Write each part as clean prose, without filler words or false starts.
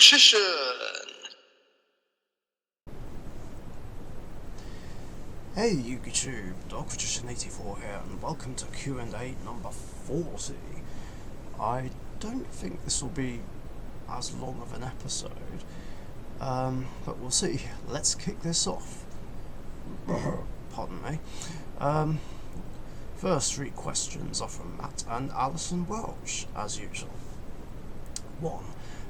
Richician. Hey YouTube, Richician84 here, and welcome to Q&A number 40. I don't think this will be as long of an episode, but we'll see. Let's kick this off. Pardon me. First three questions are from Matt and Alison Welch, as usual. 1.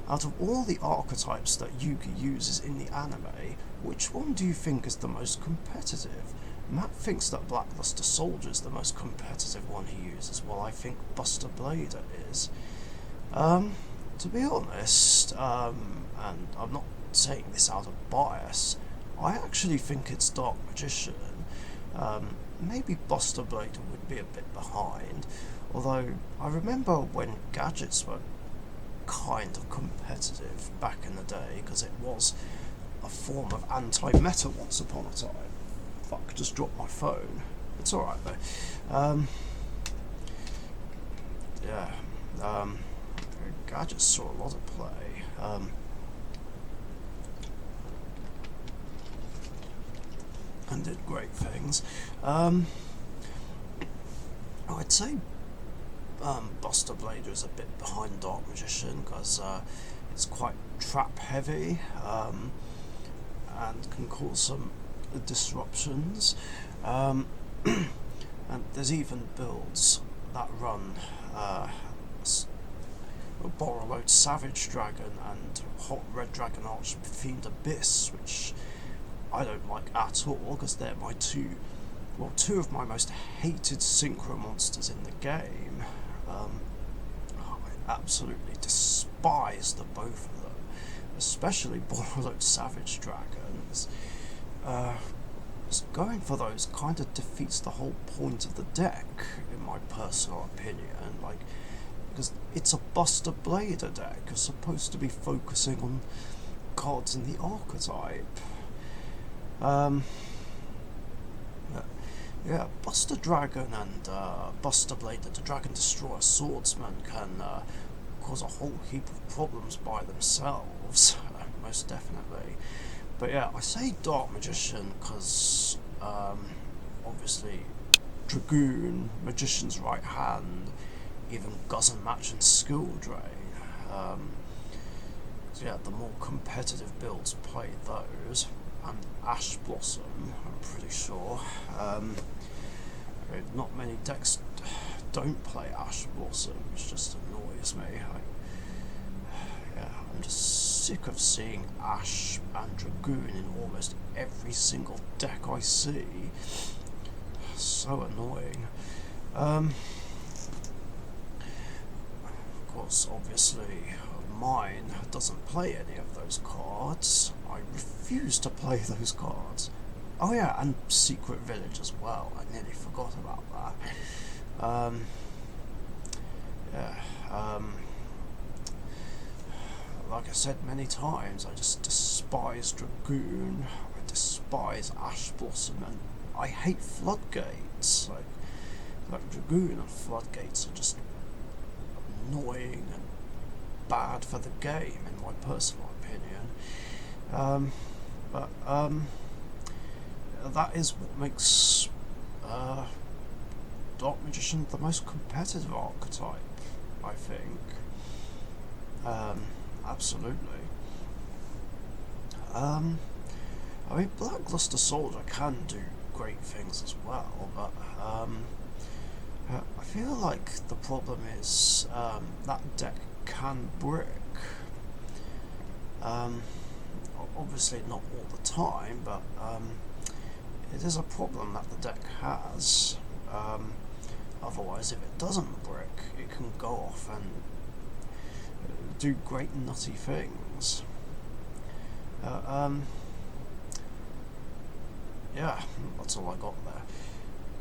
Out of all the archetypes that Yugi uses in the anime, which one do you think is the most competitive? Matt thinks that Blackluster Soldier is the most competitive one he uses, while I think Buster Blader is. To be honest, and I'm not saying this out of bias, I actually think it's Dark Magician. Maybe Buster Blader would be a bit behind, although I remember when gadgets were kind of competitive back in the day, because it was a form of anti-meta once upon a time. Fuck, just dropped my phone. It's alright though. Gadgets saw a lot of play. And did great things. I'd say Buster Blader is a bit behind Dark Magician because it's quite trap heavy and can cause some disruptions. And there's even builds that run Borrowload Savage Dragon and Hot Red Dragon Archfiend Abyss, which I don't like at all because they're my two of my most hated synchro monsters in the game. I absolutely despise the both of them, especially Borrowload Savage Dragons. Going for those kind of defeats the whole point of the deck, in my personal opinion. Because it's a Buster Blader deck, you're supposed to be focusing on cards in the archetype. Buster Dragon and Buster Blader, the Dragon Destroyer Swordsman, can cause a whole heap of problems by themselves, most definitely. But yeah, I say Dark Magician because obviously Dragoon, Magician's Right Hand, even Guzzle Match and Skill Drain. The more competitive builds play those. And Ash Blossom, I'm pretty sure. Not many decks don't play Ash Blossom, which just annoys me. I'm just sick of seeing Ash and Dragoon in almost every single deck I see. So annoying. Of course, obviously, mine doesn't play any of those cards. I refuse to play those cards. Oh yeah, and Secret Village as well. I nearly forgot about that. Like I said many times, I just despise Dragoon, I despise Ash Blossom, and I hate Floodgates. Like Dragoon and Floodgates are just annoying and bad for the game, in my personal opinion. That is what makes Dark Magician the most competitive archetype, I think. Absolutely. Blackluster Soldier can do great things as well, but I feel like the problem is that deck can brick. Obviously not all the time, but it is a problem that the deck has. Otherwise, if it doesn't brick, it can go off and do great nutty things. That's all I got there.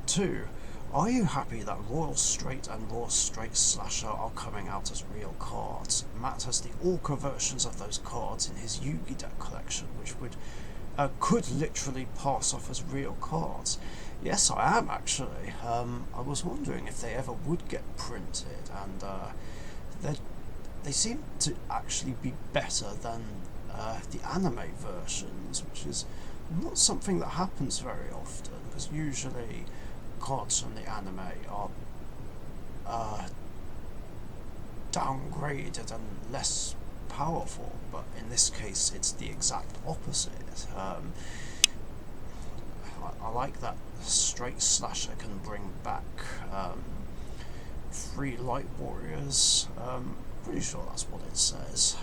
2. Are you happy that Royal Straight and Royal Straight Slasher are coming out as real cards? Matt has the Orca versions of those cards in his Yugi deck collection, which could literally pass off as real cards. Yes, I am actually. I was wondering if they ever would get printed, and they seem to actually be better than the anime versions, which is not something that happens very often, because usually cards from the anime are downgraded and less powerful, but in this case it's the exact opposite. I like that Straight Slasher can bring back 3 Light Warriors. Pretty sure that's what it says.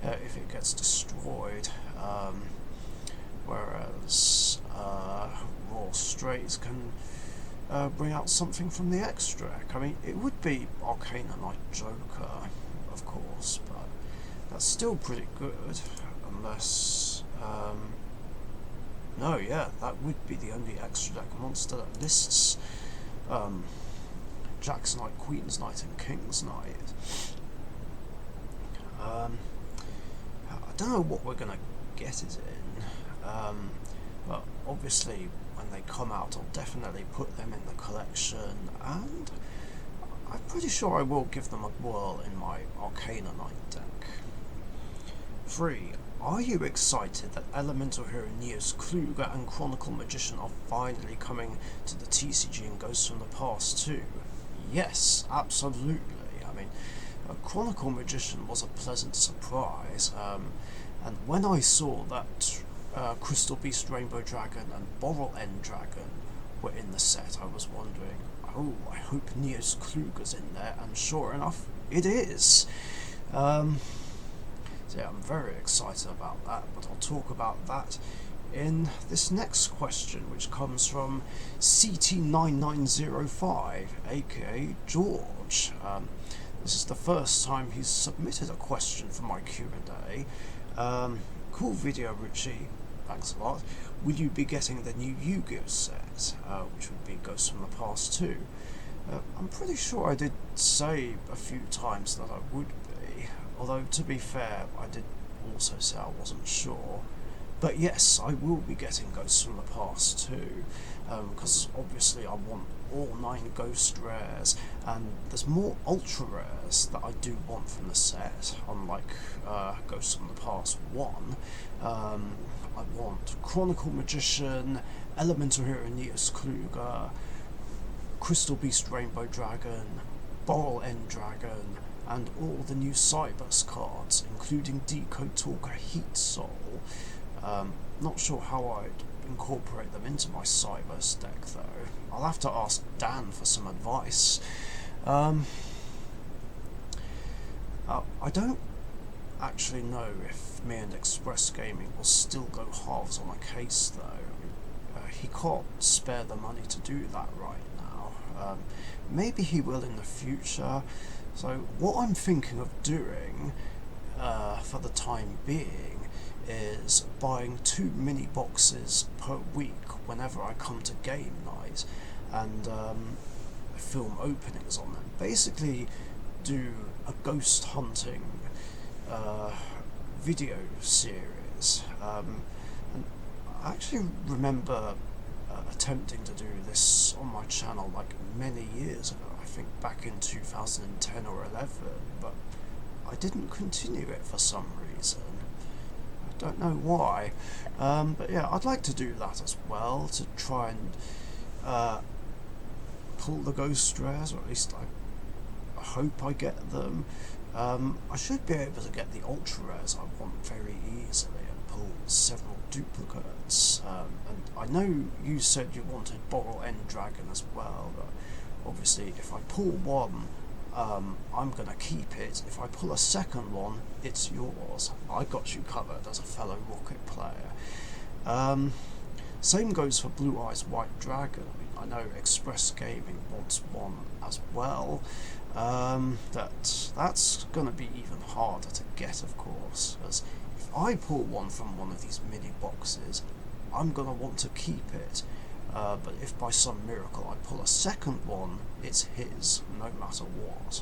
If it gets destroyed, whereas Raw Straights can bring out something from the extra deck. I mean, it would be Arcana Knight Joker, of course, but that's still pretty good, unless... no, yeah, that would be the only extra deck monster that lists Jack's Knight, Queen's Knight, and King's Knight. I don't know what we're going to get it in, but obviously when they come out I'll definitely put them in the collection, and I'm pretty sure I will give them a whirl in my Arcana Knight deck. 3. Are you excited that Elemental Hero Neos Kluger and Chronicle Magician are finally coming to the TCG and Ghosts from the Past too? Yes, absolutely. I mean, Chronicle Magician was a pleasant surprise, and when I saw that Crystal Beast Rainbow Dragon and Boral End Dragon were in the set, I was wondering, oh, I hope Neos Kluger's in there, and sure enough, it is. So yeah, I'm very excited about that, but I'll talk about that in this next question, which comes from CT9905, aka George. This is the first time he's submitted a question for my Q&A. Cool video, Richie. Thanks a lot. Will you be getting the new Yu-Gi-Oh set, which would be Ghosts from the Past 2? I'm pretty sure I did say a few times that I would be, although to be fair, I did also say I wasn't sure. But yes, I will be getting Ghosts from the Past too, because obviously I want all 9 Ghost Rares, and there's more Ultra Rares that I do want from the set, unlike Ghosts from the Past 1. I want Chronicle Magician, Elemental Hero Neos Kluger, Crystal Beast Rainbow Dragon, Boral End Dragon, and all the new Cybers cards, including Decode Talker Heat Soul. Not sure how I'd incorporate them into my Cybers deck though. I'll have to ask Dan for some advice. I don't actually know if me and Express Gaming will still go halves on a case though. He can't spare the money to do that right now. Maybe he will in the future. So what I'm thinking of doing for the time being is buying 2 mini boxes per week whenever I come to game night, and film openings on them. Basically do a ghost hunting video series. And I actually remember attempting to do this on my channel like many years ago, I think back in 2010 or 11, but I didn't continue it for some reason. I don't know why, but yeah, I'd like to do that as well, to try and pull the ghost rares, or at least I hope I get them. I should be able to get the ultra rares I want very easily and pull several duplicates. And I know you said you wanted Boral End Dragon as well, but obviously if I pull one, I'm going to keep it. If I pull a second one, it's yours. I got you covered as a fellow Rocket player. Same goes for Blue Eyes White Dragon. I know Express Gaming wants one as well. That's going to be even harder to get, of course, as if I pull one from one of these mini boxes, I'm going to want to keep it. But if by some miracle I pull a second one, it's his, no matter what.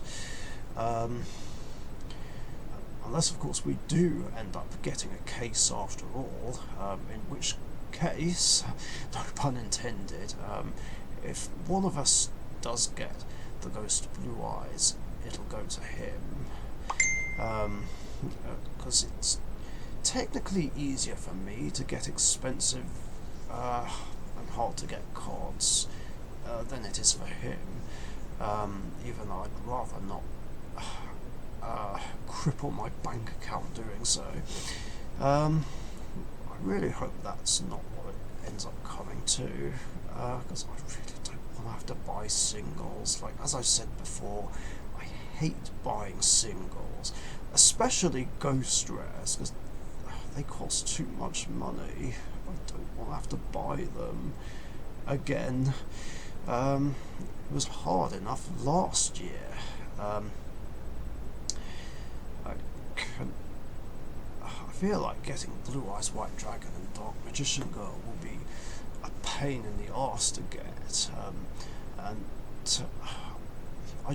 Unless, of course, we do end up getting a case after all, in which case, no pun intended, if one of us does get the Ghost Blue Eyes, it'll go to him. because it's technically easier for me to get expensive and hard to get cards than it is for him, even though I'd rather not cripple my bank account doing so. I really hope that's not what it ends up coming to, because I really don't want to have to buy singles. Like, as I've said before, I hate buying singles, especially ghost rares, because they cost too much money. I don't want to have to buy them again. It was hard enough last year. I feel like getting Blue Eyes White Dragon and Dark Magician Girl will be a pain in the arse to get, I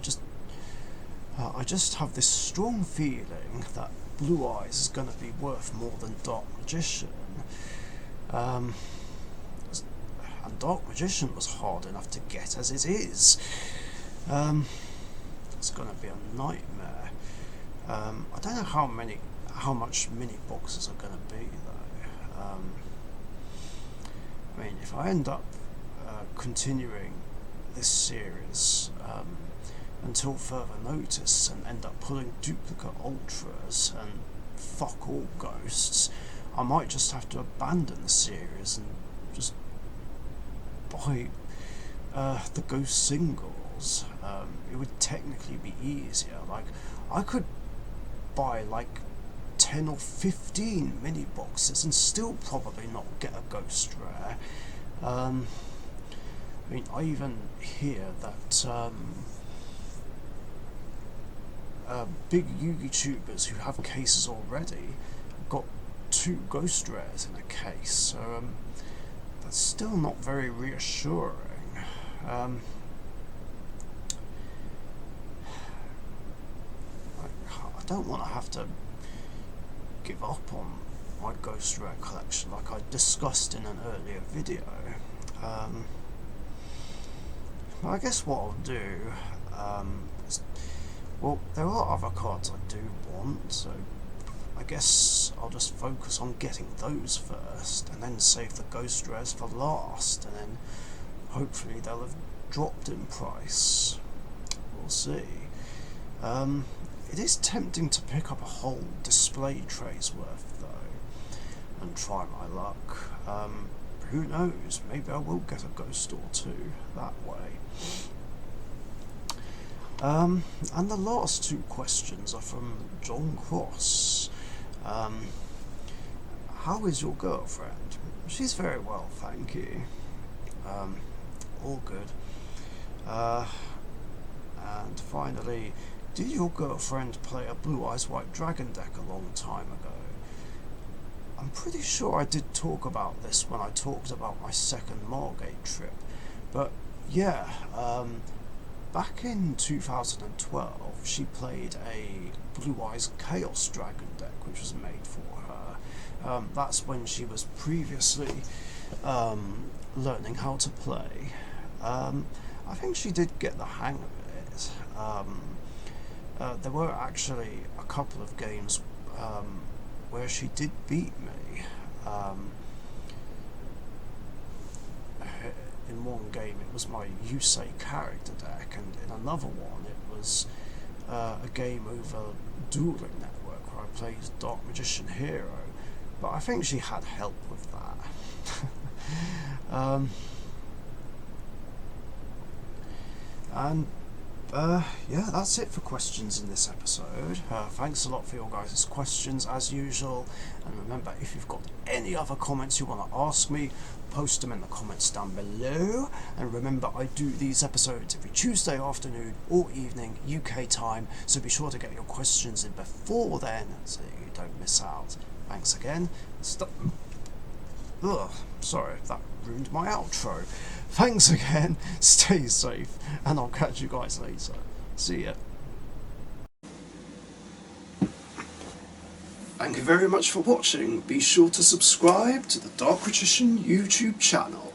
just have this strong feeling that Blue Eyes is going to be worth more than Dark Magician. And Dark Magician was hard enough to get as it is. It's going to be a nightmare. I don't know how much mini boxes are going to be though. I mean, if I end up continuing this series until further notice and end up pulling duplicate ultras and fuck all ghosts, I might just have to abandon the series and just buy the ghost singles. It would technically be easier. Like, I could buy like 10 or 15 mini boxes and still probably not get a ghost rare. I mean, I even hear that big Yugi tubers who have cases already got 2 ghost rares in a case, so that's still not very reassuring. I don't want to have to give up on my ghost rare collection like I discussed in an earlier video. But I guess what I'll do is, well, there are other cards I do want, so I guess I'll just focus on getting those first and then save the ghost rares for last, and then hopefully they'll have dropped in price. We'll see. It is tempting to pick up a whole display tray's worth though and try my luck. Who knows, maybe I will get a ghost or 2 that way. And the last 2 questions are from John Cross. How is your girlfriend? She's very well, thank you. All good. And finally, did your girlfriend play a Blue Eyes White Dragon deck a long time ago? I'm pretty sure I did talk about this when I talked about my second Margate trip, but yeah, back in 2012 she played a Blue Eyes Chaos Dragon deck which was made for her. That's when she was previously learning how to play. I think she did get the hang of it. There were actually a couple of games where she did beat me. In one game it was my Yusei character deck, and in another one it was a game over Dueling Network where I played Dark Magician Hero, but I think she had help with that. Yeah, that's it for questions in this episode. Thanks a lot for your guys' questions as usual, and remember, if you've got any other comments you want to ask me, post them in the comments down below. And remember, I do these episodes every Tuesday afternoon or evening UK time, so be sure to get your questions in before then so you don't miss out. Thanks again. Sorry, that ruined my outro. Thanks again, stay safe, and I'll catch you guys later. See ya. Thank you very much for watching. Be sure to subscribe to the Richician YouTube channel.